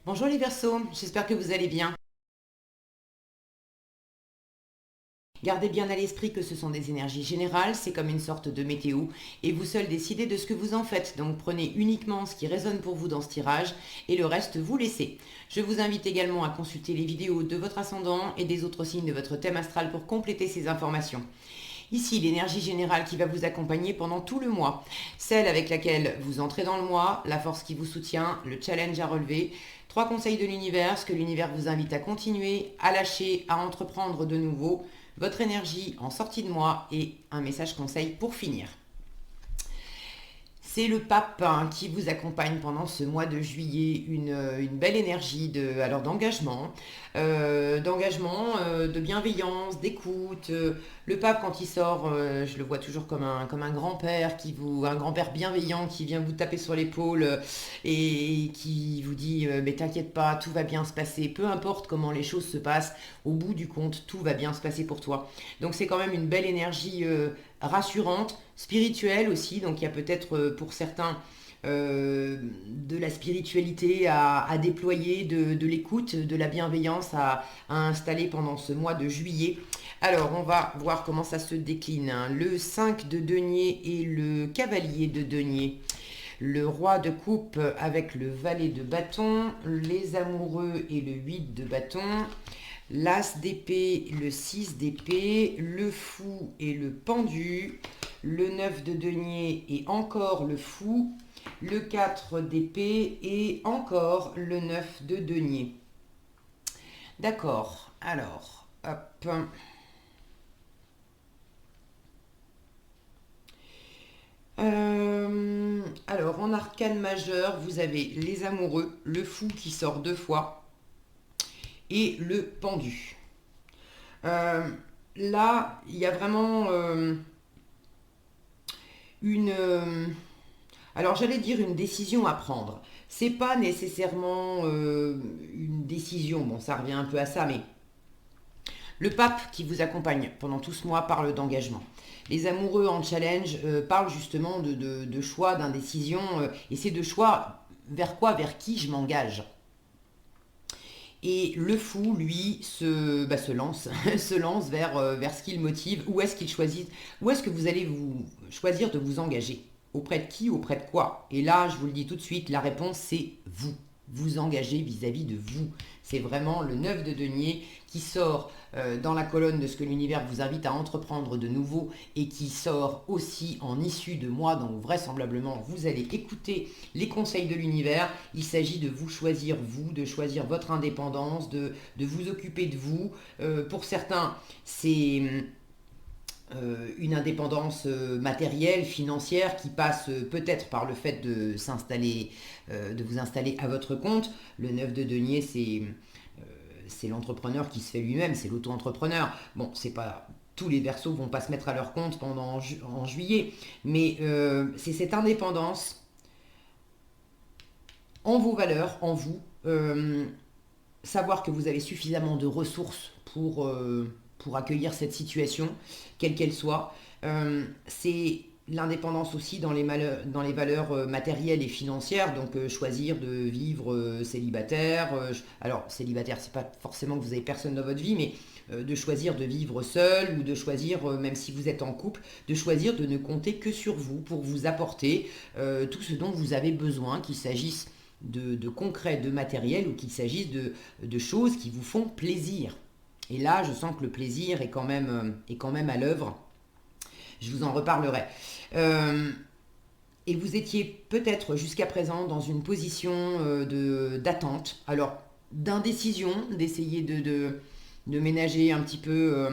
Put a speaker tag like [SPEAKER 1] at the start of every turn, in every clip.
[SPEAKER 1] Bonjour les Verseaux, j'espère que vous allez bien. Gardez bien à l'esprit que ce sont des énergies générales, c'est comme une sorte de météo, et vous seul décidez de ce que vous en faites, donc prenez uniquement ce qui résonne pour vous dans ce tirage, et le reste vous laissez. Je vous invite également à consulter les vidéos de votre ascendant et des autres signes de votre thème astral pour compléter ces informations. Ici, l'énergie générale qui va vous accompagner pendant tout le mois, celle avec laquelle vous entrez dans le mois, la force qui vous soutient, le challenge à relever, trois conseils de l'univers, ce que l'univers vous invite à continuer, à lâcher, à entreprendre de nouveau, votre énergie en sortie de mois et un message conseil pour finir. C'est le pape qui vous accompagne pendant ce mois de juillet, une belle énergie de bienveillance, d'écoute. Le pape, quand il sort, je le vois toujours comme un grand-père un grand-père bienveillant qui vient vous taper sur l'épaule et qui vous dit mais t'inquiète pas, tout va bien se passer, peu importe comment les choses se passent, au bout du compte, tout va bien se passer pour toi. Donc c'est quand même une belle énergie rassurante, spirituelle aussi. Donc il y a peut-être pour certains de la spiritualité à déployer, de l'écoute, de la bienveillance à installer pendant ce mois de juillet. Alors on va voir comment ça se décline, hein. Le 5 de denier et le cavalier de denier. Le roi de coupe avec le valet de bâton, les amoureux et le 8 de bâton, l'as d'épée, le 6 d'épée, le fou et le pendu, le 9 de denier et encore le fou, le 4 d'épée et encore le 9 de denier. D'accord, alors, hop. Alors, en arcane majeur, vous avez les amoureux, le fou qui sort deux fois et le pendu. Euh, Là, il y a vraiment une... alors j'allais dire une décision à prendre. C'est pas nécessairement une décision, bon ça revient un peu à ça, mais le pape qui vous accompagne pendant tout ce mois parle d'engagement. Les amoureux en challenge parlent justement de choix, d'indécision, et c'est de choix vers quoi, vers qui je m'engage. Et le fou, lui, se lance, se lance vers ce qu'il motive, où est-ce qu'il choisit, où est-ce que vous allez vous choisir de vous engager. Auprès de qui, auprès de quoi. Et là, je vous le dis tout de suite, la réponse c'est vous. Vous engagez vis-à-vis de vous. C'est vraiment le 9 de denier qui sort dans la colonne de ce que l'univers vous invite à entreprendre de nouveau et qui sort aussi en issue de mois, donc vraisemblablement vous allez écouter les conseils de l'univers. Il s'agit de vous choisir vous, de choisir votre indépendance, de vous occuper de vous. Pour certains, c'est une indépendance matérielle, financière, qui passe peut-être par le fait de s'installer, de vous installer à votre compte. Le 9 de denier, c'est l'entrepreneur qui se fait lui-même, c'est l'auto-entrepreneur. Bon, c'est pas tous les versos vont pas se mettre à leur compte en juillet, mais c'est cette indépendance en vos valeurs, en vous, savoir que vous avez suffisamment de ressources pour accueillir cette situation, quelle qu'elle soit. C'est l'indépendance aussi dans les valeurs matérielles et financières, donc choisir de vivre célibataire. Alors, célibataire, c'est pas forcément que vous avez personne dans votre vie, mais de choisir de vivre seul ou de choisir, même si vous êtes en couple, de choisir de ne compter que sur vous pour vous apporter tout ce dont vous avez besoin, qu'il s'agisse de concret, de matériel, ou qu'il s'agisse de choses qui vous font plaisir. Et là, je sens que le plaisir est quand même à l'œuvre. Je vous en reparlerai. Euh, et vous étiez peut-être jusqu'à présent dans une position d'attente, alors d'indécision, d'essayer de ménager un petit peu.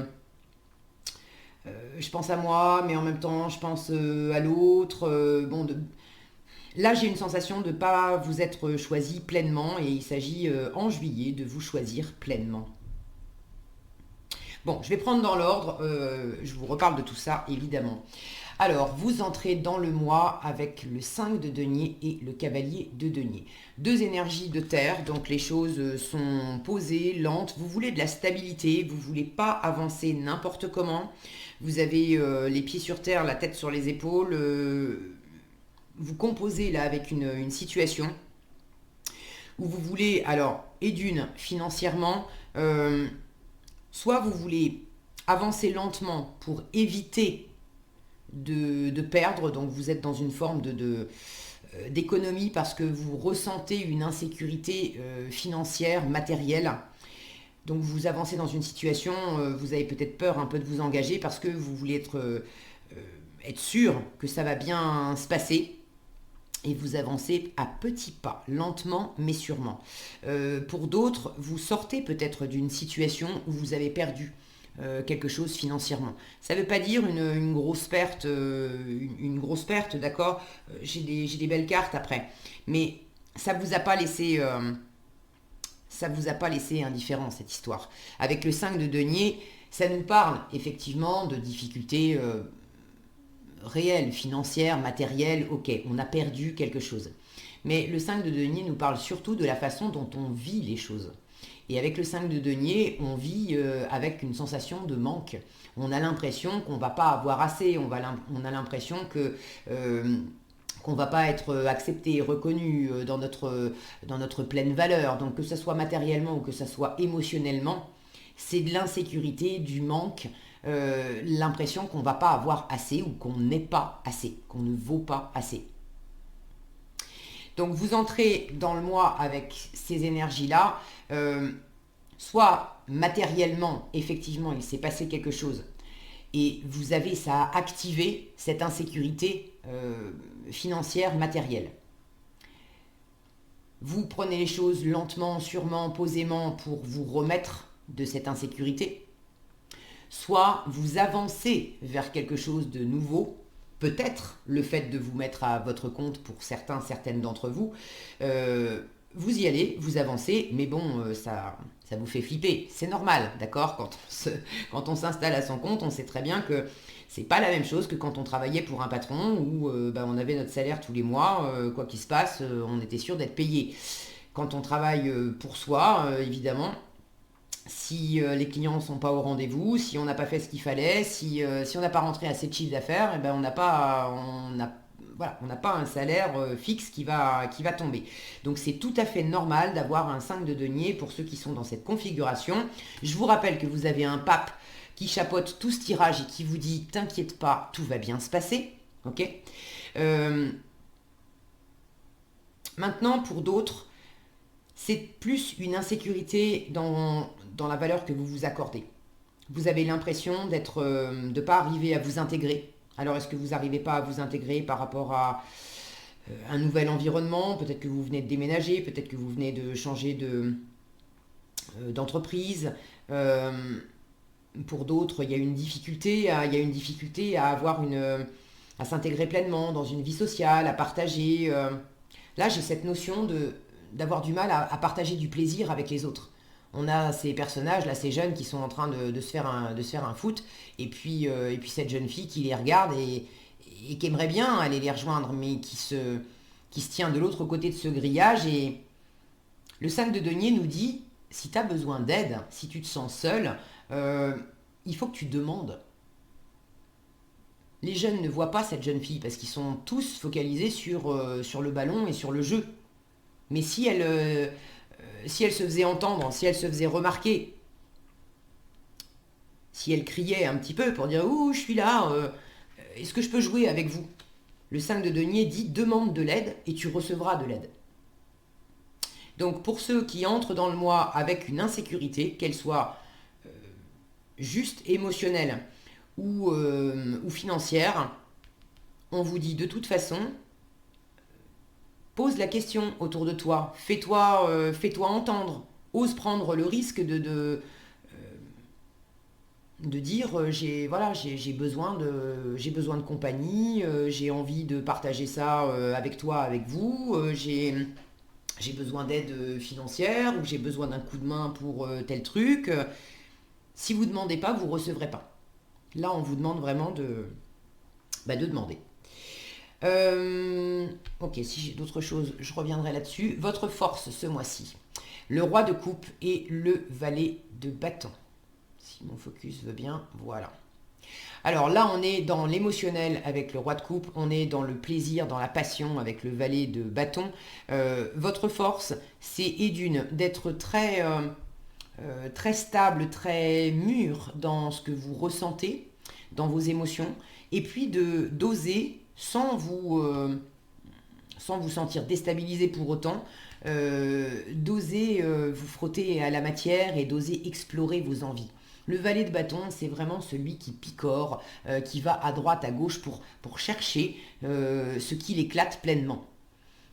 [SPEAKER 1] Je pense à moi, mais en même temps, je pense à l'autre. Là, j'ai une sensation de ne pas vous être choisi pleinement et il s'agit en juillet de vous choisir pleinement. Bon, je vais prendre dans l'ordre, je vous reparle de tout ça évidemment. Alors, vous entrez dans le mois avec le 5 de denier et le cavalier de denier. Deux énergies de terre, donc les choses sont posées, lentes. Vous voulez de la stabilité, vous ne voulez pas avancer n'importe comment. Vous avez les pieds sur terre, la tête sur les épaules. Vous composez là avec une situation. où vous voulez, alors, et d'une, financièrement, soit vous voulez avancer lentement pour éviter de perdre, donc vous êtes dans une forme d'économie parce que vous ressentez une insécurité financière, matérielle. Donc vous avancez dans une situation, vous avez peut-être peur un peu de vous engager parce que vous voulez être sûr que ça va bien se passer. Et vous avancez à petits pas, lentement mais sûrement. Pour d'autres, vous sortez peut-être d'une situation où vous avez perdu quelque chose financièrement. Ça ne veut pas dire une grosse perte, une grosse perte, d'accord. J'ai des belles cartes après. Mais ça ne vous a pas laissé... ça vous a pas laissé indifférent cette histoire. Avec le 5 de denier, ça nous parle effectivement de difficultés réelles, financières, matérielles, ok, on a perdu quelque chose. Mais le 5 de denier nous parle surtout de la façon dont on vit les choses. Et avec le 5 de denier, on vit avec une sensation de manque. On a l'impression qu'on ne va pas avoir assez, on a l'impression que... qu'on ne va pas être accepté, reconnu dans notre pleine valeur. Donc que ce soit matériellement ou que ce soit émotionnellement, c'est de l'insécurité, du manque, l'impression qu'on ne va pas avoir assez ou qu'on n'est pas assez, qu'on ne vaut pas assez. Donc vous entrez dans le mois avec ces énergies-là, soit matériellement, effectivement, il s'est passé quelque chose et vous avez, ça a activé cette insécurité financière, matérielle. Vous prenez les choses lentement, sûrement, posément pour vous remettre de cette insécurité. Soit vous avancez vers quelque chose de nouveau, peut-être le fait de vous mettre à votre compte pour certaines d'entre vous. Vous y allez, vous avancez, mais bon, ça vous fait flipper. C'est normal, d'accord. Quand on s'installe à son compte, on sait très bien que c'est pas la même chose que quand on travaillait pour un patron où on avait notre salaire tous les mois, quoi qu'il se passe, on était sûr d'être payé. Quand on travaille pour soi, évidemment, si les clients ne sont pas au rendez-vous, si on n'a pas fait ce qu'il fallait, si on n'a pas rentré assez de chiffre d'affaires, on n'a pas un salaire fixe qui va tomber. Donc c'est tout à fait normal d'avoir un 5 de denier pour ceux qui sont dans cette configuration. Je vous rappelle que vous avez un pape qui chapeaute tout ce tirage et qui vous dit « T'inquiète pas, tout va bien se passer ». Ok. Maintenant, pour d'autres, c'est plus une insécurité dans la valeur que vous vous accordez. Vous avez l'impression de ne pas arriver à vous intégrer. Alors, est-ce que vous n'arrivez pas à vous intégrer par rapport à un nouvel environnement? Peut-être que vous venez de déménager, peut-être que vous venez de changer d'entreprise. Pour d'autres, il y a une difficulté à s'intégrer pleinement dans une vie sociale, à partager. Là, j'ai cette notion d'avoir du mal à partager du plaisir avec les autres. On a ces personnages, là, ces jeunes qui sont en train de se faire un foot, et puis cette jeune fille qui les regarde et qui aimerait bien aller les rejoindre, mais qui se tient de l'autre côté de ce grillage. Et le 5 de denier nous dit, si tu as besoin d'aide, si tu te sens seul, il faut que tu demandes. Les jeunes ne voient pas cette jeune fille parce qu'ils sont tous focalisés sur le ballon et sur le jeu. Mais si elle se faisait entendre, si elle se faisait remarquer, si elle criait un petit peu pour dire « Ouh, je suis là, est-ce que je peux jouer avec vous ?» Le 5 de denier dit « Demande de l'aide et tu recevras de l'aide ». Donc pour ceux qui entrent dans le mois avec une insécurité, qu'elle soit juste émotionnelle ou financière, on vous dit de toute façon, pose la question autour de toi, fais-toi entendre, ose prendre le risque de dire j'ai besoin de compagnie, j'ai envie de partager ça avec toi, avec vous, j'ai besoin d'aide financière ou j'ai besoin d'un coup de main pour tel truc. Si vous ne demandez pas, vous ne recevrez pas. Là, on vous demande vraiment de demander. Ok, si j'ai d'autres choses, je reviendrai là-dessus. Votre force ce mois-ci. Le roi de coupe et le valet de bâton. Si mon focus veut bien, voilà. Alors là, on est dans l'émotionnel avec le roi de coupe, on est dans le plaisir, dans la passion avec le valet de bâton. Votre force, c'est et d'une d'être très stable, très mûr dans ce que vous ressentez, dans vos émotions, et puis de d'oser sans vous sentir déstabilisé pour autant, d'oser vous frotter à la matière et d'oser explorer vos envies. Le valet de bâton, c'est vraiment celui qui picore, qui va à droite, à gauche pour chercher ce qui l'éclate pleinement.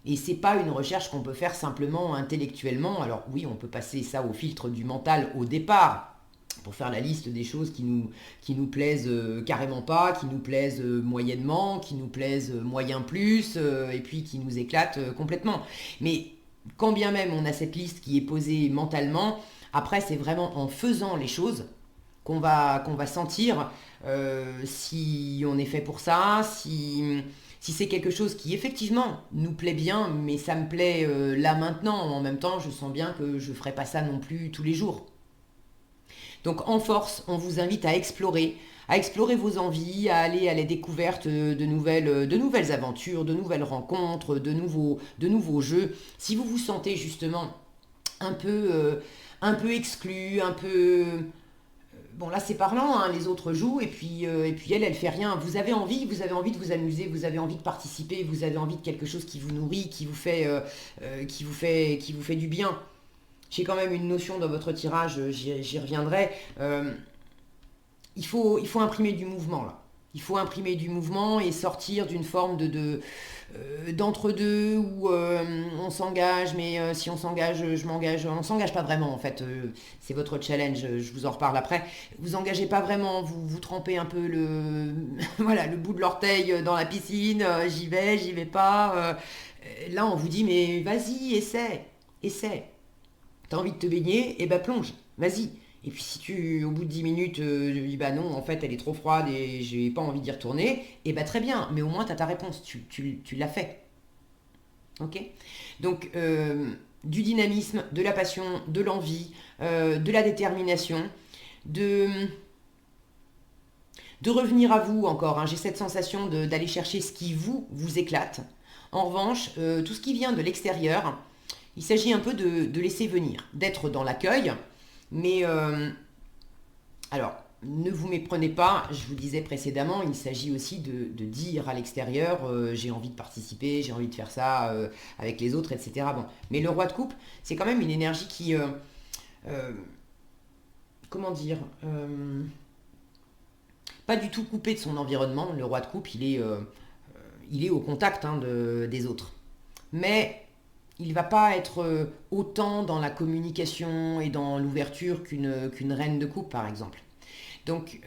[SPEAKER 1] Et c'est pas une recherche qu'on peut faire simplement intellectuellement. Alors oui, on peut passer ça au filtre du mental au départ, pour faire la liste des choses qui nous plaisent carrément pas, qui nous plaisent moyennement, qui nous plaisent moyen plus, et puis qui nous éclatent complètement. Mais quand bien même on a cette liste qui est posée mentalement, après c'est vraiment en faisant les choses qu'on va sentir si on est fait pour ça, si c'est quelque chose qui effectivement nous plaît bien, mais ça me plaît là maintenant, en même temps je sens bien que je ne ferai pas ça non plus tous les jours. Donc en force, on vous invite à explorer vos envies, à aller à la découverte de nouvelles aventures, de nouvelles rencontres, de nouveaux jeux. Si vous vous sentez justement un peu, un peu exclu, un peu... Bon là c'est parlant, hein, les autres jouent et puis elle fait rien. Vous avez envie de vous amuser, vous avez envie de participer, vous avez envie de quelque chose qui vous nourrit, qui vous fait du bien. J'ai quand même une notion dans votre tirage, j'y reviendrai. Il faut imprimer du mouvement là. Il faut imprimer du mouvement et sortir d'une forme d'entre-deux où on s'engage, mais si on s'engage, je m'engage. On s'engage pas vraiment en fait. C'est votre challenge, je vous en reparle après. Vous engagez pas vraiment, vous trempez un peu voilà, le bout de l'orteil dans la piscine. J'y vais pas. Là, on vous dit, mais vas-y, essaie. T'as envie de te baigner, et ben plonge, vas-y. Et puis si au bout de 10 minutes, tu dis bah non, en fait elle est trop froide et j'ai pas envie d'y retourner, et bah très bien, mais au moins t'as ta réponse, tu l'as fait. Ok. Donc du dynamisme, de la passion, de l'envie, de la détermination, de, de revenir à vous encore, hein. J'ai cette sensation d'aller chercher ce qui vous éclate. En revanche, tout ce qui vient de l'extérieur, il s'agit un peu de laisser venir, d'être dans l'accueil, mais alors ne vous méprenez pas, je vous disais précédemment, il s'agit aussi de dire à l'extérieur j'ai envie de participer, j'ai envie de faire ça avec les autres, etc. Bon. Mais le roi de coupe, c'est quand même une énergie qui, euh, comment dire, pas du tout coupé de son environnement. Le roi de coupe, il est au contact hein, des autres. Mais il ne va pas être autant dans la communication et dans l'ouverture qu'une reine de coupe, par exemple. Donc,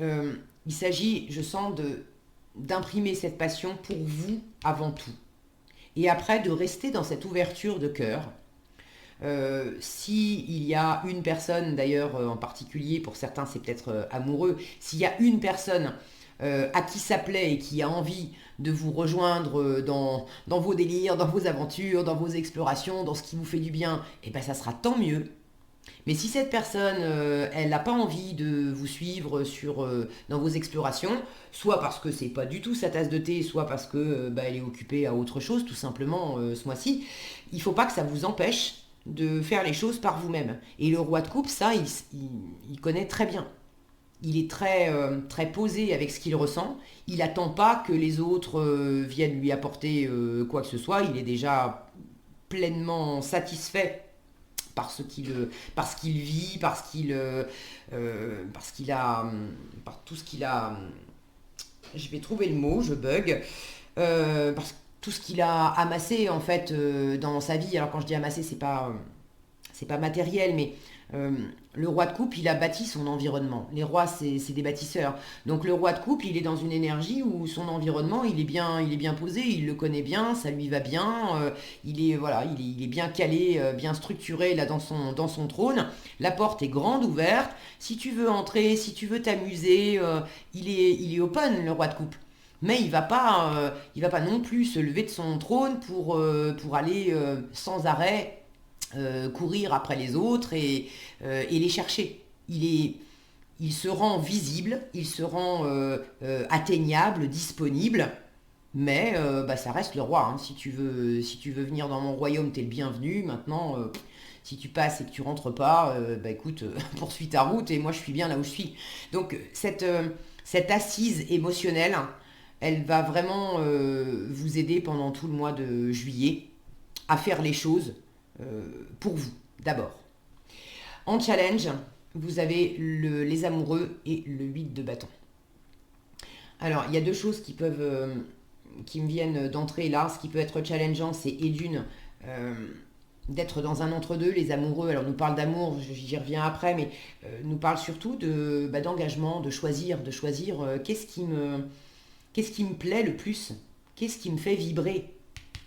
[SPEAKER 1] il s'agit, je sens, d'imprimer cette passion pour vous avant tout. Et après, de rester dans cette ouverture de cœur. S'il y a une personne, d'ailleurs en particulier, pour certains c'est peut-être amoureux, s'il y a une personne à qui ça plaît et qui a envie de vous rejoindre dans vos délires, dans vos aventures, dans vos explorations, dans ce qui vous fait du bien, et ben ça sera tant mieux. Mais si cette personne, elle n'a pas envie de vous suivre dans vos explorations, soit parce que c'est pas du tout sa tasse de thé, soit parce que bah, elle est occupée à autre chose, tout simplement ce mois-ci, il ne faut pas que ça vous empêche de faire les choses par vous-même. Et le roi de coupe, ça, il connaît très bien. Il est très posé avec ce qu'il ressent. Il n'attend pas que les autres viennent lui apporter quoi que ce soit. Il est déjà pleinement satisfait par ce qu'il vit, par tout ce qu'il a. Je vais trouver le mot, je bug. Parce que tout ce qu'il a amassé en fait dans sa vie. Alors quand je dis amassé, c'est pas matériel, mais euh, le roi de coupe, il a bâti son environnement. Les rois, c'est des bâtisseurs. Donc le roi de coupe, il est dans une énergie où son environnement, il est bien posé, il le connaît bien, ça lui va bien, voilà, il est bien calé, bien structuré là dans son trône. La porte est grande ouverte. Si tu veux entrer, si tu veux t'amuser, il est open, le roi de coupe. Mais il va pas non plus se lever de son trône pour aller sans arrêt courir après les autres et les chercher. Il est, il se rend visible, il se rend atteignable, disponible, mais bah, ça reste le roi, hein. Si tu veux venir dans mon royaume, t'es le bienvenu. Maintenant, si tu passes et que tu rentres pas, bah écoute, poursuis ta route et moi je suis bien là où je suis. Donc cette assise émotionnelle, elle va vraiment vous aider pendant tout le mois de juillet à faire les choses pour vous, d'abord. En challenge, vous avez les amoureux et le 8 de bâton. Alors, il y a deux choses qui me viennent d'entrée là. Ce qui peut être challengeant, c'est et d'une, euh, d'être dans un entre-deux. Les amoureux, alors nous parle d'amour, j'y reviens après, mais nous parle surtout d'engagement, de choisir qu'est-ce qui me plaît le plus, qu'est-ce qui me fait vibrer.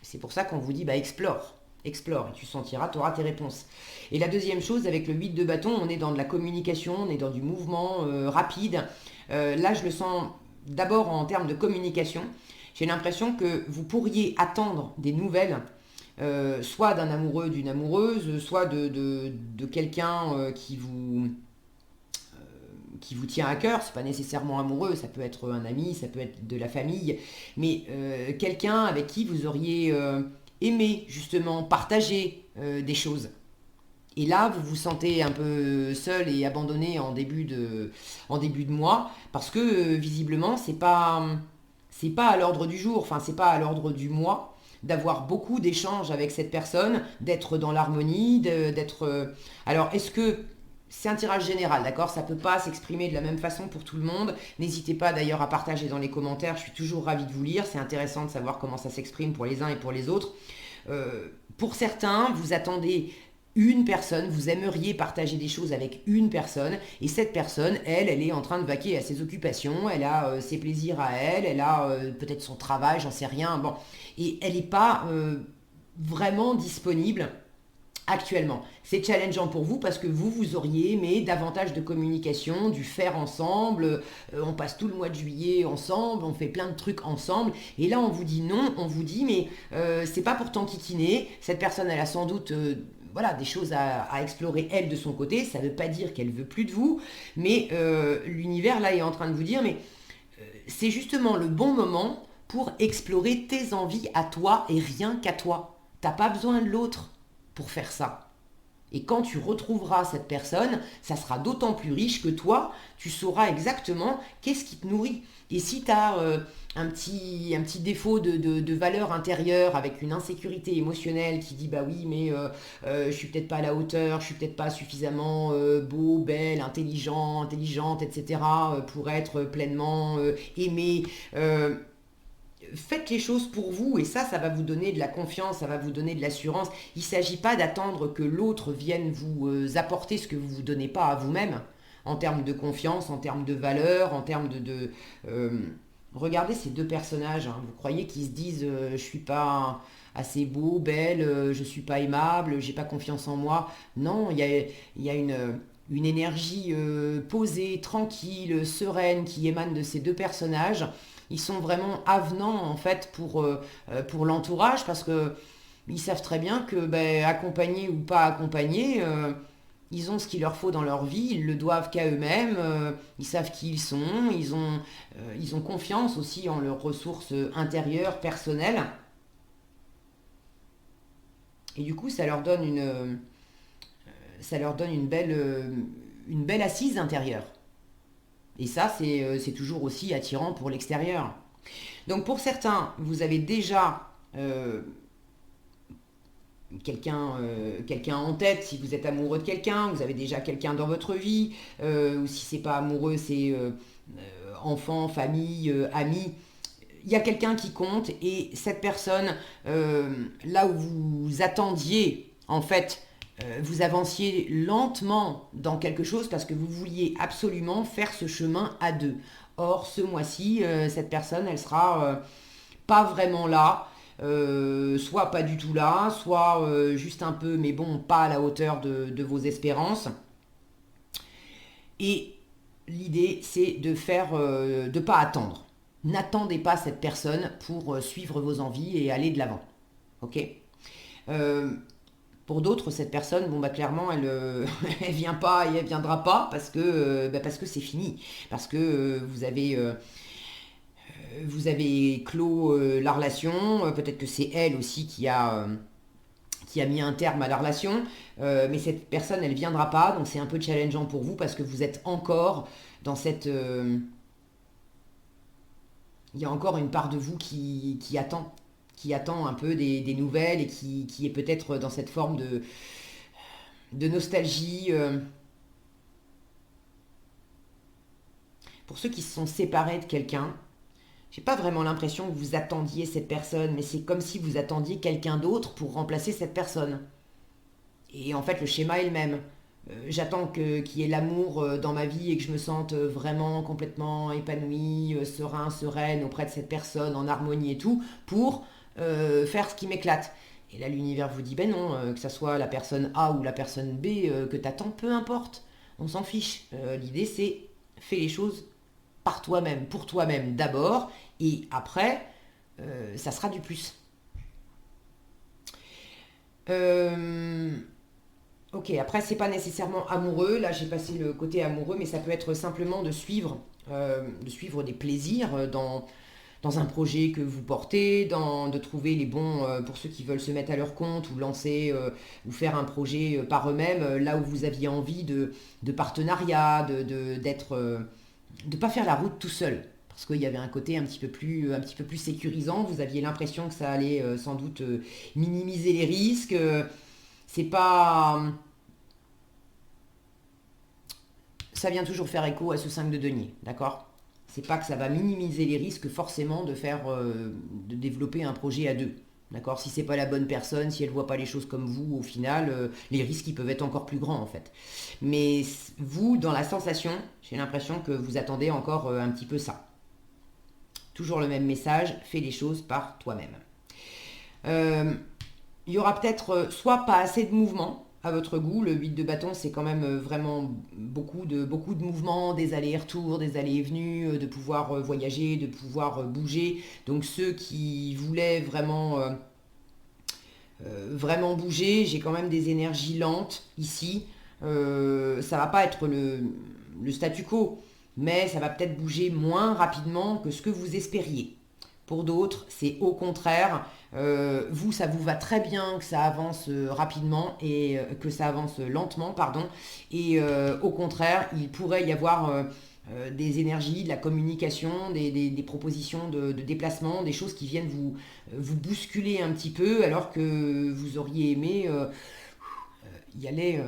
[SPEAKER 1] C'est pour ça qu'on vous dit, bah explore. Explore, et tu sentiras, tu auras tes réponses. Et la deuxième chose, avec le 8 de bâton, on est dans de la communication, on est dans du mouvement rapide. Là, je le sens d'abord en termes de communication. J'ai l'impression que vous pourriez attendre des nouvelles, soit d'un amoureux, d'une amoureuse, soit de quelqu'un qui vous tient à cœur. C'est pas nécessairement amoureux, ça peut être un ami, ça peut être de la famille, mais quelqu'un avec qui vous auriez aimé justement partager des choses. Et là, vous vous sentez un peu seul et abandonné en début de mois, parce que visiblement, c'est pas à l'ordre du jour, enfin, c'est pas à l'ordre du mois d'avoir beaucoup d'échanges avec cette personne, d'être dans l'harmonie, d'être... Alors, est-ce que c'est un tirage général, d'accord? Ça peut pas s'exprimer de la même façon pour tout le monde. N'hésitez pas d'ailleurs à partager dans les commentaires, je suis toujours ravie de vous lire. C'est intéressant de savoir comment ça s'exprime pour les uns et pour les autres. Pour certains, vous attendez une personne, vous aimeriez partager des choses avec une personne, et cette personne, elle est en train de vaquer à ses occupations, elle a ses plaisirs à elle, elle a peut-être son travail, j'en sais rien, bon, et elle n'est pas vraiment disponible actuellement. C'est challengeant pour vous parce que vous auriez aimé davantage de communication, du faire ensemble, on passe tout le mois de juillet ensemble, on fait plein de trucs ensemble, et là on vous dit non, on vous dit mais c'est pas pour t'enquiquiner, cette personne elle a sans doute voilà, des choses à explorer elle de son côté, ça ne veut pas dire qu'elle veut plus de vous, mais l'univers là est en train de vous dire mais c'est justement le bon moment pour explorer tes envies à toi et rien qu'à toi. T'as pas besoin de l'autre pour faire ça. Et quand tu retrouveras cette personne, ça sera d'autant plus riche que toi, tu sauras exactement qu'est-ce qui te nourrit. Et si tu as un petit défaut de valeur intérieure avec une insécurité émotionnelle qui dit bah oui mais je suis peut-être pas à la hauteur, je suis peut-être pas suffisamment beau, belle, intelligente, etc. Pour être pleinement aimé, faites les choses pour vous et ça va vous donner de la confiance, ça va vous donner de l'assurance. Il ne s'agit pas d'attendre que l'autre vienne vous apporter ce que vous ne vous donnez pas à vous-même en termes de confiance, en termes de valeur, en termes regardez ces deux personnages, hein. Vous croyez qu'ils se disent je suis pas assez beau, belle, je suis pas aimable, j'ai pas confiance en moi. Non, il y a une énergie posée, tranquille, sereine qui émane de ces deux personnages. Ils sont vraiment avenants en fait pour l'entourage parce que ils savent très bien que ben, accompagnés ou pas accompagnés, ils ont ce qu'il leur faut dans leur vie, ils le doivent qu'à eux-mêmes, ils savent qui ils sont, ils ont confiance aussi en leurs ressources intérieures, personnelles, et du coup ça leur donne une belle assise intérieure. Et ça, c'est toujours aussi attirant pour l'extérieur. Donc pour certains, vous avez déjà quelqu'un en tête, si vous êtes amoureux de quelqu'un, vous avez déjà quelqu'un dans votre vie, ou si c'est pas amoureux, c'est enfant, famille, ami. Il y a quelqu'un qui compte et cette personne, là où vous attendiez, en fait, vous avanciez lentement dans quelque chose parce que vous vouliez absolument faire ce chemin à deux. Or, ce mois-ci, cette personne, elle sera pas vraiment là, soit pas du tout là, soit juste un peu, mais bon, pas à la hauteur de vos espérances. Et l'idée, c'est de pas attendre. N'attendez pas cette personne pour suivre vos envies et aller de l'avant. Ok. Euh, Pour d'autres, cette personne, bon bah clairement, elle, elle vient pas et elle viendra pas parce que c'est fini, parce que vous avez clos la relation. Peut-être que c'est elle aussi qui a mis un terme à la relation, mais cette personne, elle viendra pas, donc c'est un peu challengeant pour vous parce que vous êtes encore dans cette, il y a encore une part de vous qui attend un peu des nouvelles et qui est peut-être dans cette forme de nostalgie. Pour ceux qui se sont séparés de quelqu'un, j'ai pas vraiment l'impression que vous attendiez cette personne, mais c'est comme si vous attendiez quelqu'un d'autre pour remplacer cette personne. Et en fait, le schéma est le même. J'attends qu'il y ait l'amour dans ma vie et que je me sente vraiment complètement épanouie, sereine auprès de cette personne, en harmonie et tout, pour faire ce qui m'éclate. Et là, l'univers vous dit, ben non, que ça soit la personne A ou la personne B que t'attends, peu importe. On s'en fiche. L'idée, c'est fais les choses par toi-même, pour toi-même d'abord, et après, ça sera du plus. Euh, Ok, après, c'est pas nécessairement amoureux. Là, j'ai passé le côté amoureux, mais ça peut être simplement de suivre des plaisirs dans un projet que vous portez, de trouver les bons, pour ceux qui veulent se mettre à leur compte ou lancer ou faire un projet par eux-mêmes, là où vous aviez envie de partenariat, d'être, de pas faire la route tout seul. Parce qu'il y avait un côté un petit peu plus sécurisant. Vous aviez l'impression que ça allait sans doute minimiser les risques. C'est pas, Ça vient toujours faire écho à ce 5 de denier, d'accord? C'est pas que ça va minimiser les risques forcément de développer un projet à deux. D'accord? Si c'est pas la bonne personne, si elle voit pas les choses comme vous, au final, les risques ils peuvent être encore plus grands en fait. Mais vous, dans la sensation, j'ai l'impression que vous attendez encore un petit peu ça. Toujours le même message, fais les choses par toi-même. Euh, il y aura peut-être soit pas assez de mouvement à votre goût. Le 8 de bâton, c'est quand même vraiment beaucoup de mouvements, des allers-retours, des allées et venues, de pouvoir voyager, de pouvoir bouger. Donc ceux qui voulaient vraiment bouger, j'ai quand même des énergies lentes ici. Ça va pas être le statu quo, mais ça va peut-être bouger moins rapidement que ce que vous espériez. Pour d'autres, c'est au contraire. Vous, ça vous va très bien que ça avance rapidement et que ça avance lentement, pardon. Et au contraire, il pourrait y avoir des énergies, de la communication, des propositions de déplacement, des choses qui viennent vous bousculer un petit peu, alors que vous auriez aimé y aller,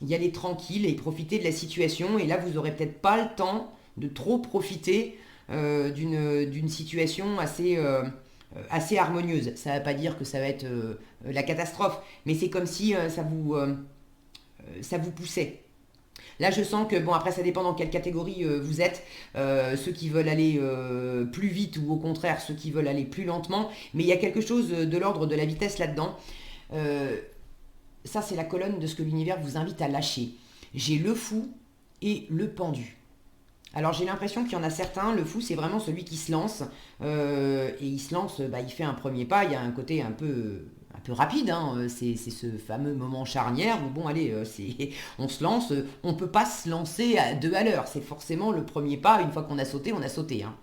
[SPEAKER 1] y aller tranquille et profiter de la situation. Et là, vous aurez peut-être pas le temps de trop profiter d'une situation assez harmonieuse. Ça ne veut pas dire que ça va être la catastrophe, mais c'est comme si ça vous poussait. Là, je sens que, bon, après, ça dépend dans quelle catégorie vous êtes. Ceux qui veulent aller plus vite ou au contraire ceux qui veulent aller plus lentement. Mais il y a quelque chose de l'ordre de la vitesse là-dedans. Euh, Ça, c'est la colonne de ce que l'univers vous invite à lâcher. J'ai le fou et le pendu. Alors j'ai l'impression qu'il y en a certains, le fou c'est vraiment celui qui se lance, et il se lance, bah, il fait un premier pas, il y a un côté un peu rapide, hein, c'est ce fameux moment charnière où bon allez, on se lance, on ne peut pas se lancer à deux à l'heure, c'est forcément le premier pas, une fois qu'on a sauté. Hein.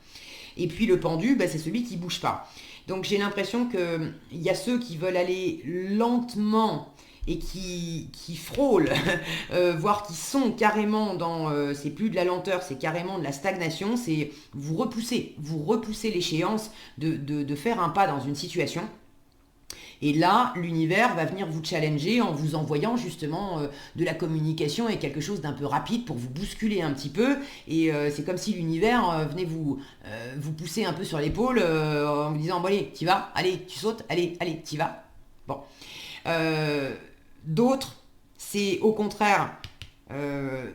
[SPEAKER 1] Et puis le pendu, bah, c'est celui qui bouge pas. Donc j'ai l'impression qu'il y a ceux qui veulent aller lentement et qui frôlent, voire qui sont carrément dans, c'est plus de la lenteur, c'est carrément de la stagnation, c'est vous repoussez l'échéance de faire un pas dans une situation. Et là, l'univers va venir vous challenger en vous envoyant justement de la communication et quelque chose d'un peu rapide pour vous bousculer un petit peu. Et c'est comme si l'univers venait vous pousser un peu sur l'épaule en vous disant, bon allez, t'y vas, allez, tu sautes, allez, t'y vas. Bon. Euh, D'autres, c'est au contraire euh,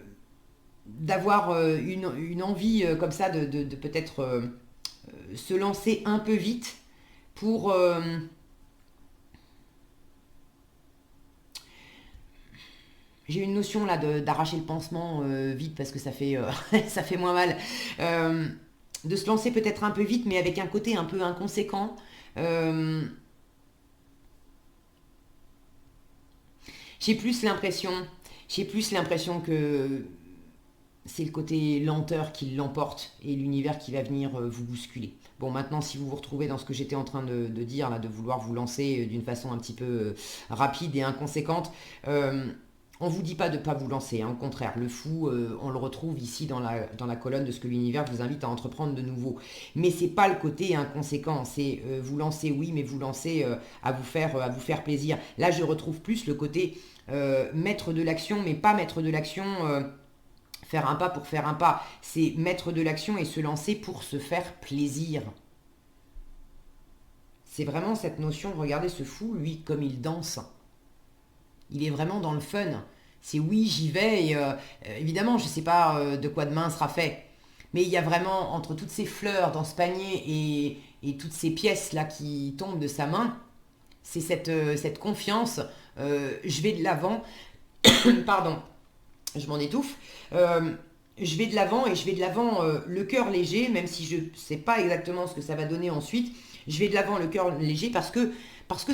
[SPEAKER 1] d'avoir une envie comme ça de peut-être se lancer un peu vite pour... j'ai une notion là d'arracher le pansement vite parce que ça fait, ça fait moins mal. Euh, de se lancer peut-être un peu vite, mais avec un côté un peu inconséquent. Euh, J'ai plus l'impression, j'ai plus l'impression que c'est le côté lenteur qui l'emporte et l'univers qui va venir vous bousculer. Bon, maintenant, si vous vous retrouvez dans ce que j'étais en train de dire, là, de vouloir vous lancer d'une façon un petit peu rapide et inconséquente, on ne vous dit pas de ne pas vous lancer, hein, au contraire. Le fou, on le retrouve ici dans la colonne de ce que l'univers vous invite à entreprendre de nouveau. Mais c'est pas le côté inconséquent, c'est vous lancer, oui, mais vous lancer à vous faire plaisir. Là, je retrouve plus le côté mettre de l'action, mais pas mettre de l'action... faire un pas pour faire un pas, c'est mettre de l'action et se lancer pour se faire plaisir. C'est vraiment cette notion, regardez ce fou, lui, comme il danse. Il est vraiment dans le fun. C'est oui, j'y vais, et évidemment, je ne sais pas de quoi demain sera fait. Mais il y a vraiment, entre toutes ces fleurs dans ce panier et toutes ces pièces-là qui tombent de sa main, c'est cette confiance, je vais de l'avant, pardon, je m'en étouffe. Je vais de l'avant et je vais de l'avant le cœur léger, même si je ne sais pas exactement ce que ça va donner ensuite. Je vais de l'avant le cœur léger parce que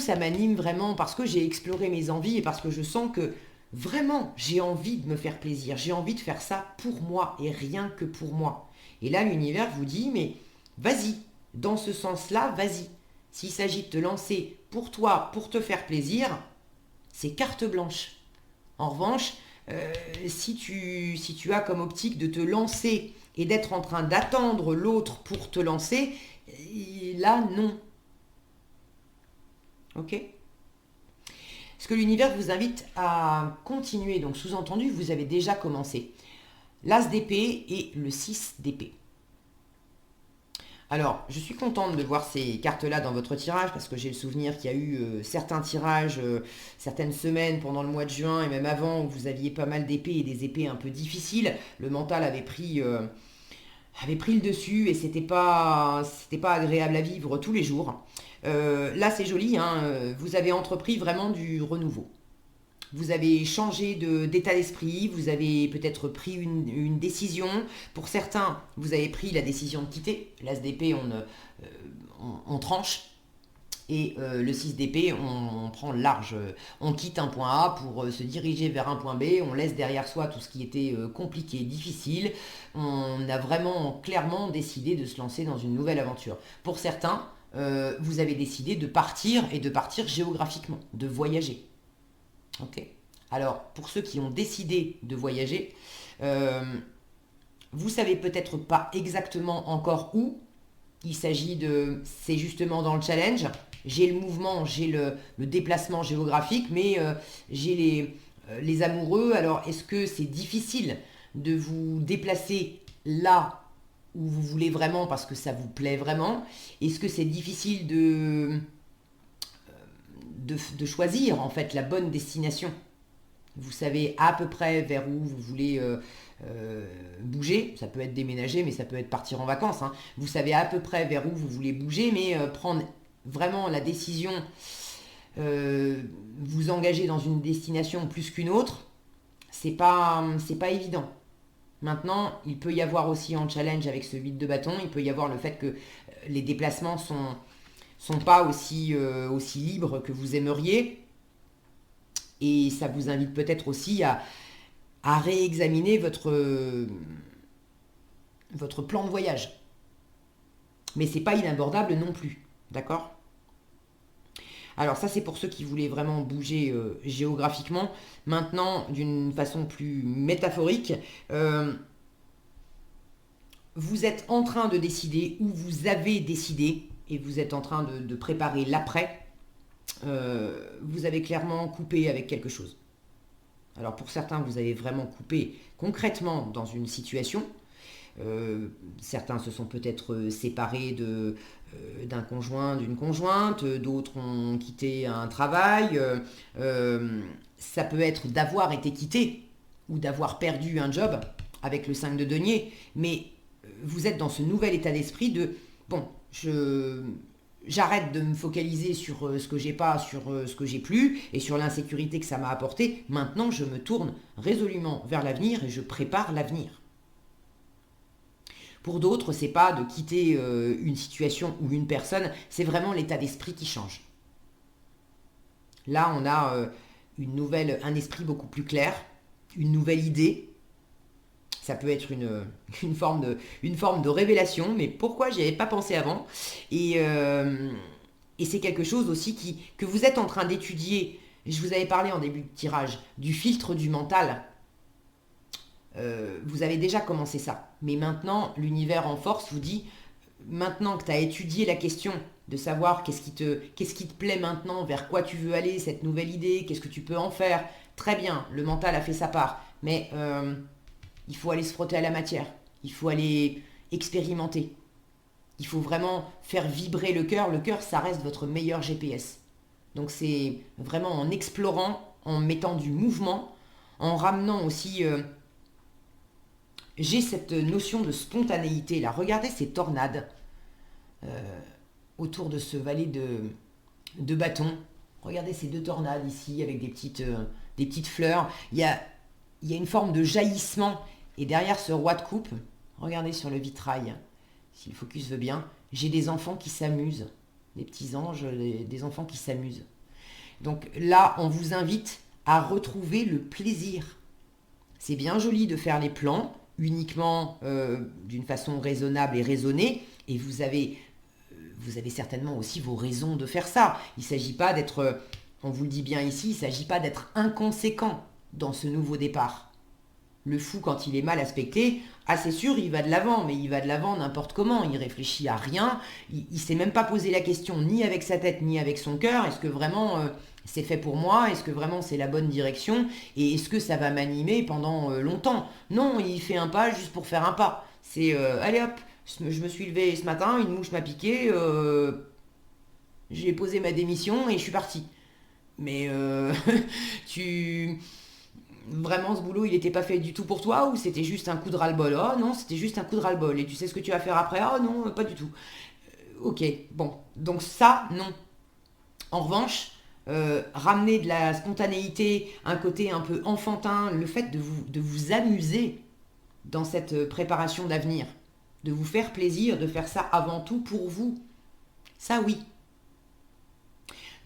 [SPEAKER 1] ça m'anime vraiment, parce que j'ai exploré mes envies et parce que je sens que vraiment j'ai envie de me faire plaisir. J'ai envie de faire ça pour moi et rien que pour moi. Et là, l'univers vous dit, mais vas-y, dans ce sens-là, vas-y. S'il s'agit de te lancer pour toi, pour te faire plaisir, c'est carte blanche. En revanche, si tu as comme optique de te lancer et d'être en train d'attendre l'autre pour te lancer, là, non. Ok? Ce que l'univers vous invite à continuer, donc sous-entendu, vous avez déjà commencé. L'As d'épée et le 6 d'épée. Alors, je suis contente de voir ces cartes-là dans votre tirage parce que j'ai le souvenir qu'il y a eu certains tirages, certaines semaines pendant le mois de juin et même avant où vous aviez pas mal d'épées et des épées un peu difficiles. Le mental avait pris le dessus et c'était pas agréable à vivre tous les jours. Là, c'est joli, hein, vous avez entrepris vraiment du renouveau. Vous avez changé d'état d'esprit, vous avez peut-être pris une décision. Pour certains, vous avez pris la décision de quitter. L'As d'épée, on tranche. Et le 6 d'épée, on prend large. On quitte un point A pour se diriger vers un point B. On laisse derrière soi tout ce qui était compliqué, difficile. On a vraiment clairement décidé de se lancer dans une nouvelle aventure. Pour certains, vous avez décidé de partir et de partir géographiquement, de voyager. Ok. Alors, pour ceux qui ont décidé de voyager, vous savez peut-être pas exactement encore où. C'est justement dans le challenge. J'ai le mouvement, j'ai le déplacement géographique, mais j'ai les amoureux. Alors, est-ce que c'est difficile de vous déplacer là où vous voulez vraiment parce que ça vous plaît vraiment? Est-ce que c'est difficile de choisir en fait la bonne destination? Vous savez à peu près vers où vous voulez bouger. Ça peut être déménager, mais ça peut être partir en vacances, hein. Vous savez à peu près vers où vous voulez bouger, mais prendre vraiment la décision, vous engager dans une destination plus qu'une autre, c'est pas évident. Maintenant, il peut y avoir aussi en challenge avec ce 8 de bâton, il peut y avoir le fait que les déplacements sont pas aussi libres que vous aimeriez. Et ça vous invite peut-être aussi à réexaminer votre plan de voyage. Mais c'est pas inabordable non plus. D'accord? Alors ça, c'est pour ceux qui voulaient vraiment bouger géographiquement. Maintenant, d'une façon plus métaphorique, vous êtes en train de décider, ou vous avez décidé, et vous êtes en train de préparer l'après. Vous avez clairement coupé avec quelque chose. Alors pour certains, vous avez vraiment coupé concrètement dans une situation. Certains se sont peut-être séparés d'un conjoint, d'une conjointe, d'autres ont quitté un travail. Ça peut être d'avoir été quitté ou d'avoir perdu un job avec le 5 de denier, mais vous êtes dans ce nouvel état d'esprit de bon, j'arrête de me focaliser sur ce que j'ai pas, sur ce que j'ai plus et sur l'insécurité que ça m'a apporté. Maintenant, je me tourne résolument vers l'avenir et je prépare l'avenir. Pour d'autres, c'est pas de quitter une situation ou une personne, c'est vraiment l'état d'esprit qui change. Là, on a un esprit beaucoup plus clair, une nouvelle idée. Ça peut être une forme de révélation, mais pourquoi j'y avais pas pensé avant? Et c'est quelque chose aussi que vous êtes en train d'étudier. Je vous avais parlé en début de tirage du filtre du mental. Vous avez déjà commencé ça. Mais maintenant, l'univers en force vous dit, maintenant que tu as étudié la question de savoir qu'est-ce qui te plaît maintenant, vers quoi tu veux aller, cette nouvelle idée, qu'est-ce que tu peux en faire, très bien, le mental a fait sa part. Mais il faut aller se frotter à la matière. Il faut aller expérimenter. Il faut vraiment faire vibrer le cœur. Le cœur, ça reste votre meilleur GPS. Donc c'est vraiment en explorant, en mettant du mouvement, en ramenant aussi... j'ai cette notion de spontanéité là. Regardez ces tornades autour de ce valet de bâtons. Regardez ces deux tornades ici avec des petites fleurs. Il y a une forme de jaillissement. Et derrière ce roi de coupe, regardez sur le vitrail, si le focus veut bien, j'ai des enfants qui s'amusent. Des petits anges, des enfants qui s'amusent. Donc là, on vous invite à retrouver le plaisir. C'est bien joli de faire les plans uniquement d'une façon raisonnable et raisonnée, et vous avez certainement aussi vos raisons de faire ça. Il ne s'agit pas d'être, on vous le dit bien ici, il ne s'agit pas d'être inconséquent dans ce nouveau départ. Le fou, quand il est mal aspecté, ah c'est sûr, il va de l'avant, mais il va de l'avant n'importe comment, il réfléchit à rien, il ne s'est même pas posé la question ni avec sa tête ni avec son cœur, est-ce que vraiment c'est fait pour moi, est-ce que vraiment c'est la bonne direction, et est-ce que ça va m'animer pendant longtemps? Non, il fait un pas juste pour faire un pas. C'est, allez hop, je me suis levé ce matin, une mouche m'a piqué, j'ai posé ma démission et je suis parti. Mais tu... Vraiment, ce boulot, il n'était pas fait du tout pour toi ou c'était juste un coup de ras-le-bol? Oh non, c'était juste un coup de ras-le-bol. Et tu sais ce que tu vas faire après? Oh non, pas du tout. Ok, bon. Donc ça, non. En revanche, ramener de la spontanéité, un côté un peu enfantin, le fait de vous amuser dans cette préparation d'avenir, de vous faire plaisir, de faire ça avant tout pour vous. Ça, oui.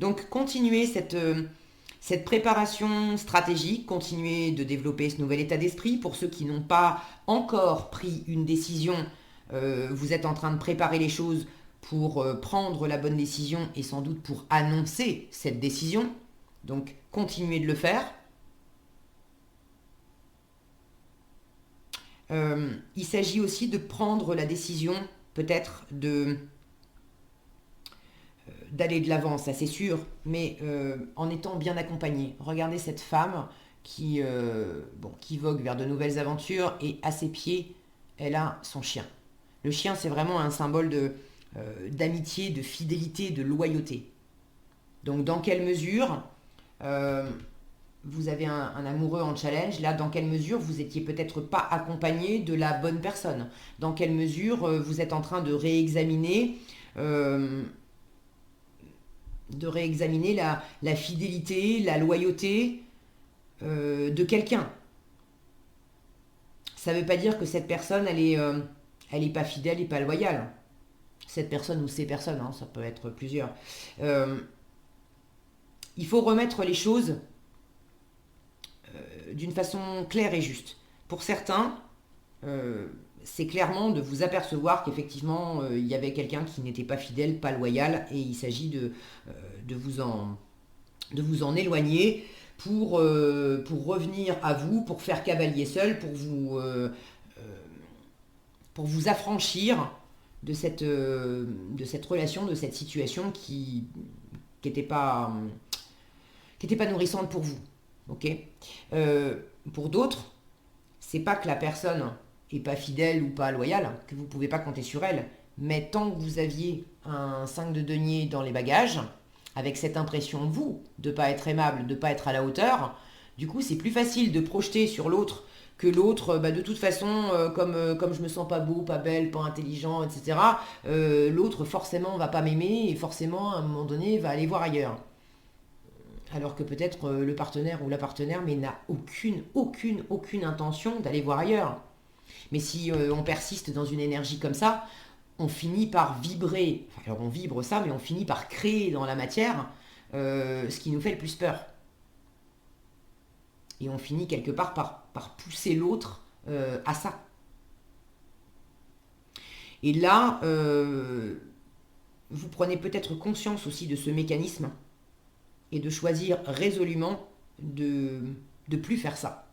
[SPEAKER 1] Donc, continuez cette préparation stratégique, continuez de développer ce nouvel état d'esprit. Pour ceux qui n'ont pas encore pris une décision, vous êtes en train de préparer les choses pour prendre la bonne décision et sans doute pour annoncer cette décision. Donc, continuez de le faire. Il s'agit aussi de prendre la décision, peut-être, d'aller de l'avant, ça c'est sûr, mais en étant bien accompagné. Regardez cette femme qui vogue vers de nouvelles aventures et à ses pieds, elle a son chien. Le chien, c'est vraiment un symbole d'amitié, de fidélité, de loyauté. Donc dans quelle mesure vous avez un amoureux en challenge, là dans quelle mesure vous étiez peut-être pas accompagné de la bonne personne, dans quelle mesure vous êtes en train de réexaminer la fidélité, la loyauté de quelqu'un. Ça ne veut pas dire que cette personne, elle est pas fidèle et pas loyale. Cette personne ou ces personnes, hein, ça peut être plusieurs. Il faut remettre les choses d'une façon claire et juste. Pour certains, c'est clairement de vous apercevoir qu'effectivement, il y avait quelqu'un qui n'était pas fidèle, pas loyal, et il s'agit de vous en éloigner pour revenir à vous, pour faire cavalier seul, pour vous affranchir de cette relation, de cette situation qui n'était pas nourrissante pour vous. Ok. Pour d'autres, c'est pas que la personne est pas fidèle ou pas loyale, que vous pouvez pas compter sur elle, mais tant que vous aviez un 5 de denier dans les bagages, avec cette impression, vous, de pas être aimable, de pas être à la hauteur, du coup, c'est plus facile de projeter sur l'autre que l'autre, de toute façon, comme je me sens pas beau, pas belle, pas intelligent, etc., l'autre forcément va pas m'aimer et forcément, à un moment donné, va aller voir ailleurs. Alors que peut-être le partenaire ou la partenaire mais n'a aucune intention d'aller voir ailleurs. Mais si on persiste dans une énergie comme ça, on finit par vibrer, alors on vibre ça, mais on finit par créer dans la matière ce qui nous fait le plus peur. Et on finit quelque part par pousser l'autre à ça. Et là, vous prenez peut-être conscience aussi de ce mécanisme et de choisir résolument de ne plus faire ça.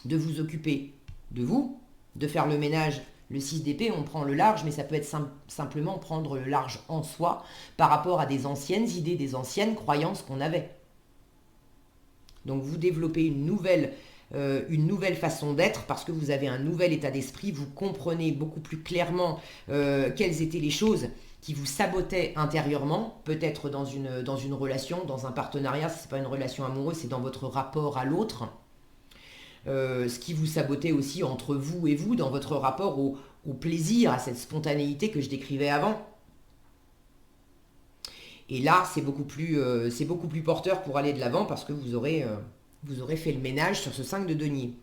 [SPEAKER 1] De vous occuper de vous, de faire le ménage. Le 6 d'épée, on prend le large, mais ça peut être simplement prendre le large en soi par rapport à des anciennes idées, des anciennes croyances qu'on avait. Donc vous développez une nouvelle façon d'être parce que vous avez un nouvel état d'esprit, vous comprenez beaucoup plus clairement quelles étaient les choses qui vous sabotaient intérieurement, peut-être dans une relation, dans un partenariat, si ce n'est pas une relation amoureuse, c'est dans votre rapport à l'autre. Ce qui vous sabotait aussi entre vous et vous, dans votre rapport au plaisir, à cette spontanéité que je décrivais avant. Et là, c'est beaucoup plus porteur pour aller de l'avant parce que vous aurez fait le ménage sur ce 5 de denier.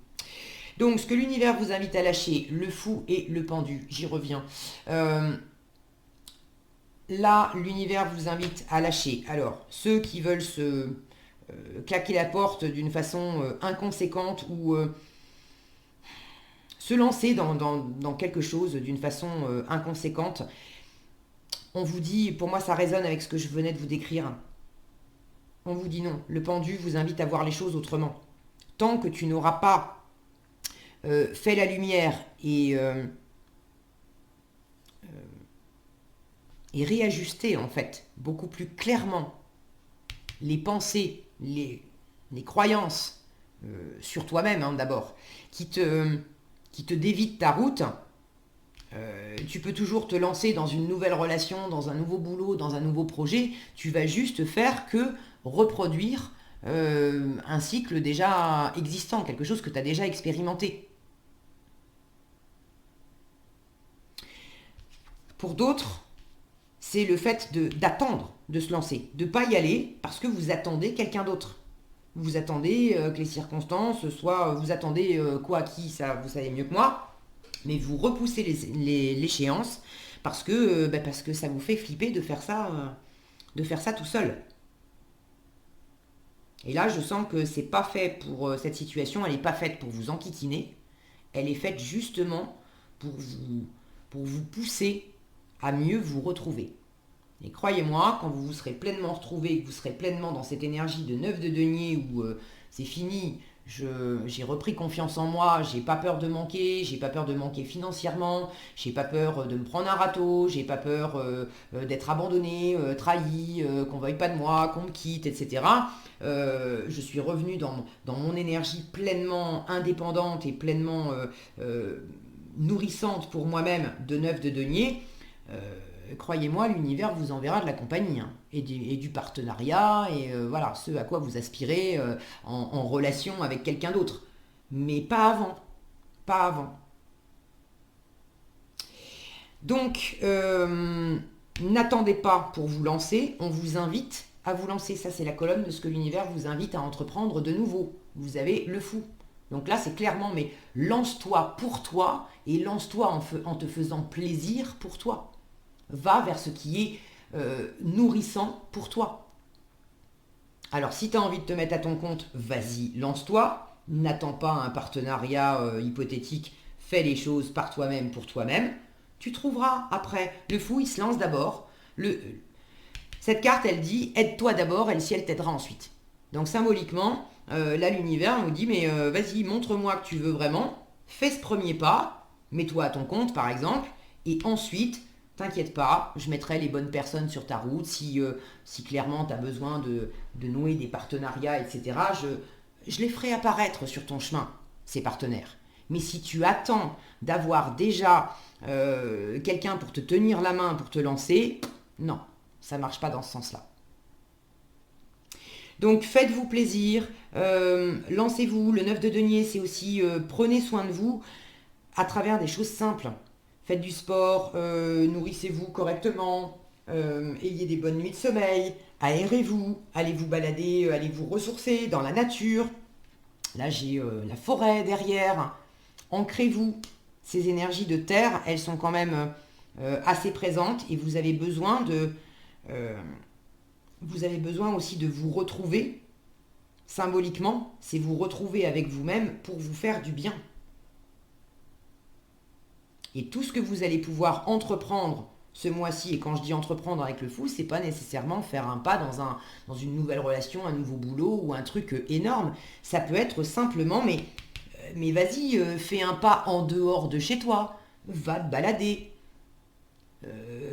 [SPEAKER 1] Donc, ce que l'univers vous invite à lâcher, le fou et le pendu, j'y reviens. Là, l'univers vous invite à lâcher. Alors, ceux qui veulent se claquer la porte d'une façon inconséquente ou se lancer dans quelque chose d'une façon inconséquente, on vous dit, pour moi ça résonne avec ce que je venais de vous décrire, on vous dit non, le pendu vous invite à voir les choses autrement. Tant que tu n'auras pas fait la lumière et réajusté en fait beaucoup plus clairement les pensées, les croyances sur toi-même d'abord, qui te dévident ta route, tu peux toujours te lancer dans une nouvelle relation, dans un nouveau boulot, dans un nouveau projet. Tu vas juste faire que reproduire un cycle déjà existant, quelque chose que tu as déjà expérimenté. Pour d'autres, c'est le fait d'attendre de se lancer, de ne pas y aller parce que vous attendez quelqu'un d'autre. Vous attendez que les circonstances soient... Vous attendez quoi, qui, ça vous savez mieux que moi. Mais vous repoussez l'échéance parce que ça vous fait flipper de faire ça tout seul. Et là, je sens que c'est pas fait pour cette situation, elle n'est pas faite pour vous enquiquiner, elle est faite justement pour vous pousser à mieux vous retrouver. Et croyez-moi, quand vous vous serez pleinement retrouvé, que vous serez pleinement dans cette énergie de 9 de denier où c'est fini, j'ai repris confiance en moi, j'ai pas peur de manquer financièrement, j'ai pas peur de me prendre un râteau, j'ai pas peur d'être abandonné, trahi, qu'on veuille pas de moi, qu'on me quitte, etc. Je suis revenue dans mon énergie pleinement indépendante et pleinement nourrissante pour moi-même de 9 de denier. Croyez-moi, l'univers vous enverra de la compagnie et du partenariat et voilà, ce à quoi vous aspirez en relation avec quelqu'un d'autre. Mais pas avant. Pas avant. Donc, n'attendez pas pour vous lancer, on vous invite à vous lancer. Ça, c'est la colonne de ce que l'univers vous invite à entreprendre de nouveau. Vous avez le fou. Donc là, c'est clairement, mais lance-toi pour toi et lance-toi en te faisant plaisir pour toi. Va vers ce qui est nourrissant pour toi. Alors, si tu as envie de te mettre à ton compte, vas-y, lance-toi. N'attends pas un partenariat hypothétique. Fais les choses par toi-même, pour toi-même. Tu trouveras après. Le fou, il se lance d'abord. Cette carte, elle dit, aide-toi d'abord, et le ciel t'aidera ensuite. Donc, symboliquement, là, l'univers nous dit, mais vas-y, montre-moi que tu veux vraiment. Fais ce premier pas. Mets-toi à ton compte, par exemple. Et ensuite... T'inquiète pas, je mettrai les bonnes personnes sur ta route. Si clairement tu as besoin de nouer des partenariats, etc., je les ferai apparaître sur ton chemin, ces partenaires. Mais si tu attends d'avoir déjà quelqu'un pour te tenir la main, pour te lancer, non, ça ne marche pas dans ce sens-là. Donc faites-vous plaisir, lancez-vous. Le 9 de denier, c'est aussi prenez soin de vous à travers des choses simples. Faites du sport, nourrissez-vous correctement, ayez des bonnes nuits de sommeil, aérez-vous, allez vous balader, allez vous ressourcer dans la nature. Là, j'ai la forêt derrière. Ancrez-vous. Ces énergies de terre, elles sont quand même assez présentes et vous avez besoin aussi de vous retrouver. symboliquement, c'est vous retrouver avec vous-même pour vous faire du bien. Et tout ce que vous allez pouvoir entreprendre ce mois-ci, et quand je dis entreprendre avec le fou, c'est pas nécessairement faire un pas dans une nouvelle relation, un nouveau boulot ou un truc énorme. Ça peut être simplement, mais vas-y, fais un pas en dehors de chez toi, va te balader,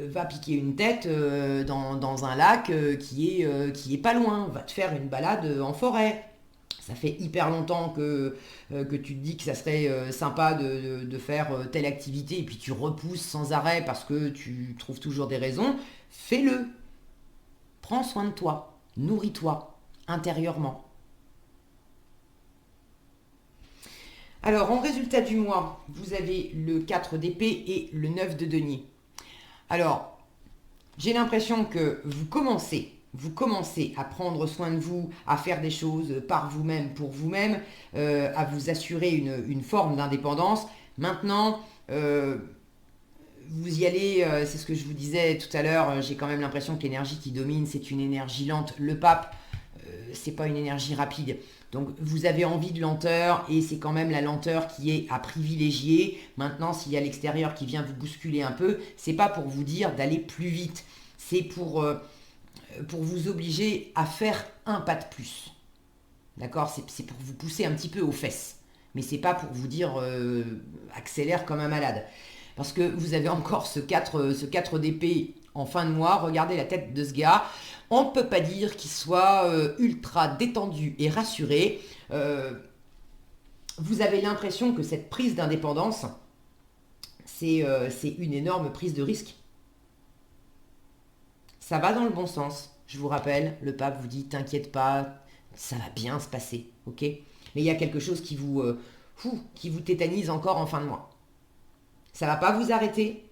[SPEAKER 1] va piquer une tête dans un lac qui est pas loin, va te faire une balade en forêt. Ça fait hyper longtemps que tu te dis que ça serait sympa de faire telle activité et puis tu repousses sans arrêt parce que tu trouves toujours des raisons. Fais-le. Prends soin de toi. Nourris-toi intérieurement. Alors, en résultat du mois, vous avez le 4 d'épée et le 9 de denier. Alors, j'ai l'impression que vous commencez à prendre soin de vous, à faire des choses par vous-même, pour vous-même, à vous assurer une forme d'indépendance. Maintenant, vous y allez, c'est ce que je vous disais tout à l'heure, j'ai quand même l'impression que l'énergie qui domine, c'est une énergie lente. Le pape, c'est pas une énergie rapide. Donc vous avez envie de lenteur et c'est quand même la lenteur qui est à privilégier. Maintenant, s'il y a l'extérieur qui vient vous bousculer un peu, c'est pas pour vous dire d'aller plus vite, c'est pour vous obliger à faire un pas de plus. D'accord? C'est pour vous pousser un petit peu aux fesses. Mais c'est pas pour vous dire accélère comme un malade. Parce que vous avez encore ce 4 d'épée en fin de mois. Regardez la tête de ce gars. On ne peut pas dire qu'il soit ultra détendu et rassuré. Vous avez l'impression que cette prise d'indépendance, c'est une énorme prise de risque. Ça va dans le bon sens. Je vous rappelle, le pape vous dit, t'inquiète pas, ça va bien se passer, ok? Mais il y a quelque chose qui vous tétanise encore en fin de mois. Ça va pas vous arrêter.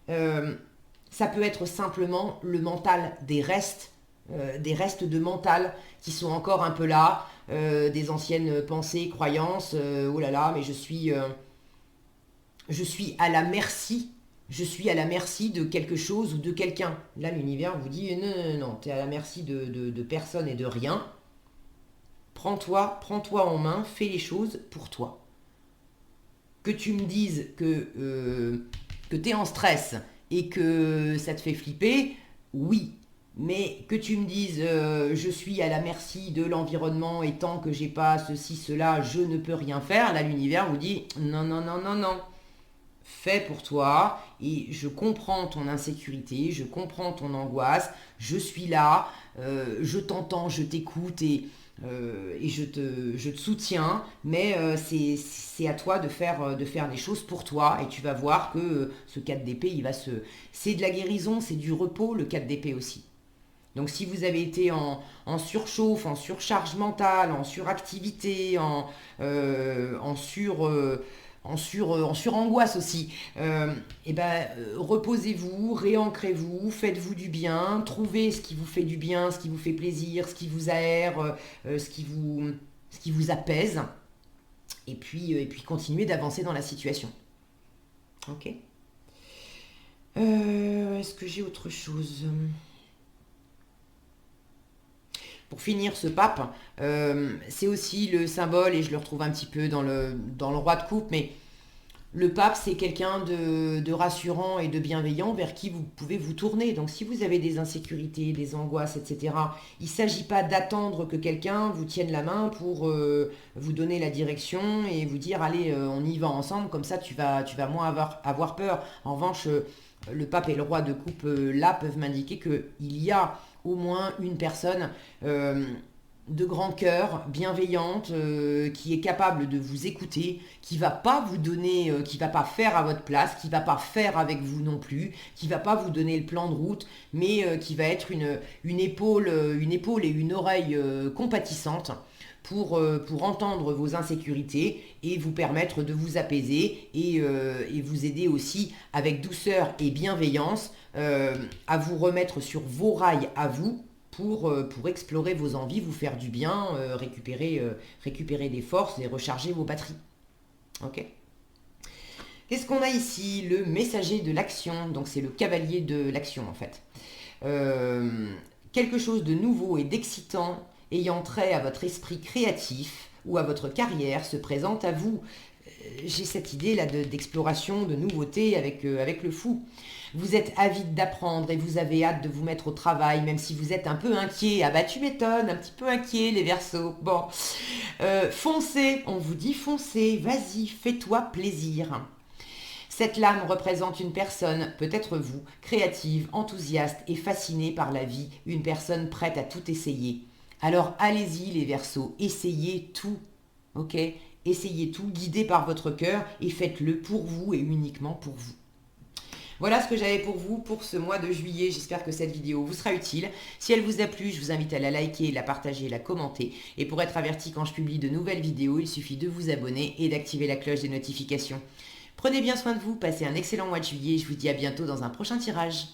[SPEAKER 1] Ça peut être simplement le mental des restes de mental qui sont encore un peu là, des anciennes pensées, croyances. Oh là là, mais je suis à la merci. Je suis à la merci de quelque chose ou de quelqu'un. Là, l'univers vous dit non, non, non, tu es à la merci de personne et de rien. Prends-toi en main, fais les choses pour toi. Que tu me dises que tu es en stress et que ça te fait flipper, oui. Mais que tu me dises je suis à la merci de l'environnement et tant que j'ai pas ceci, cela, je ne peux rien faire, là l'univers vous dit non, non, non, non, non. Fais pour toi et je comprends ton insécurité, je comprends ton angoisse, je suis là, je t'entends, je t'écoute et je te soutiens, mais c'est à toi de faire les choses pour toi et tu vas voir que ce 4 d'épée, c'est de la guérison, c'est du repos le 4 d'épée aussi. Donc si vous avez été en surchauffe, en surcharge mentale, en suractivité, en surangoisse aussi, reposez-vous, réancrez-vous, faites-vous du bien, trouvez ce qui vous fait du bien, ce qui vous fait plaisir, ce qui vous aère, ce qui vous apaise, et puis continuez d'avancer dans la situation. Ok. Est-ce que j'ai autre chose? Pour finir, ce pape, c'est aussi le symbole, et je le retrouve un petit peu dans le roi de coupe, mais le pape, c'est quelqu'un de rassurant et de bienveillant vers qui vous pouvez vous tourner. Donc si vous avez des insécurités, des angoisses, etc., il ne s'agit pas d'attendre que quelqu'un vous tienne la main pour vous donner la direction et vous dire, allez, on y va ensemble, comme ça tu vas moins avoir peur. En revanche, le pape et le roi de coupe, là, peuvent m'indiquer qu'il y a au moins une personne de grand cœur, bienveillante, qui est capable de vous écouter, qui va pas vous donner, qui va pas faire à votre place, qui va pas faire avec vous non plus, qui va pas vous donner le plan de route, mais qui va être une épaule et une oreille compatissantes pour entendre vos insécurités et vous permettre de vous apaiser et vous aider aussi avec douceur et bienveillance à vous remettre sur vos rails à vous pour explorer vos envies, vous faire du bien, récupérer des forces et recharger vos batteries. Ok. Qu'est-ce qu'on a ici? Le messager de l'action, donc c'est le cavalier de l'action en fait. Quelque chose de nouveau et d'excitant ayant trait à votre esprit créatif ou à votre carrière se présentent à vous. J'ai cette idée là d'exploration, de nouveauté avec le fou. Vous êtes avide d'apprendre et vous avez hâte de vous mettre au travail, même si vous êtes un peu inquiet. Ah bah tu m'étonnes, un petit peu inquiet les Verseaux. Bon, foncez, on vous dit foncez, vas-y, fais-toi plaisir. Cette lame représente une personne, peut-être vous, créative, enthousiaste et fascinée par la vie, une personne prête à tout essayer. Alors allez-y les Verseaux, essayez tout, ok? Essayez tout, guidé par votre cœur et faites-le pour vous et uniquement pour vous. Voilà ce que j'avais pour vous pour ce mois de juillet. J'espère que cette vidéo vous sera utile. Si elle vous a plu, je vous invite à la liker, la partager, la commenter. Et pour être averti quand je publie de nouvelles vidéos, il suffit de vous abonner et d'activer la cloche des notifications. Prenez bien soin de vous, passez un excellent mois de juillet. Je vous dis à bientôt dans un prochain tirage.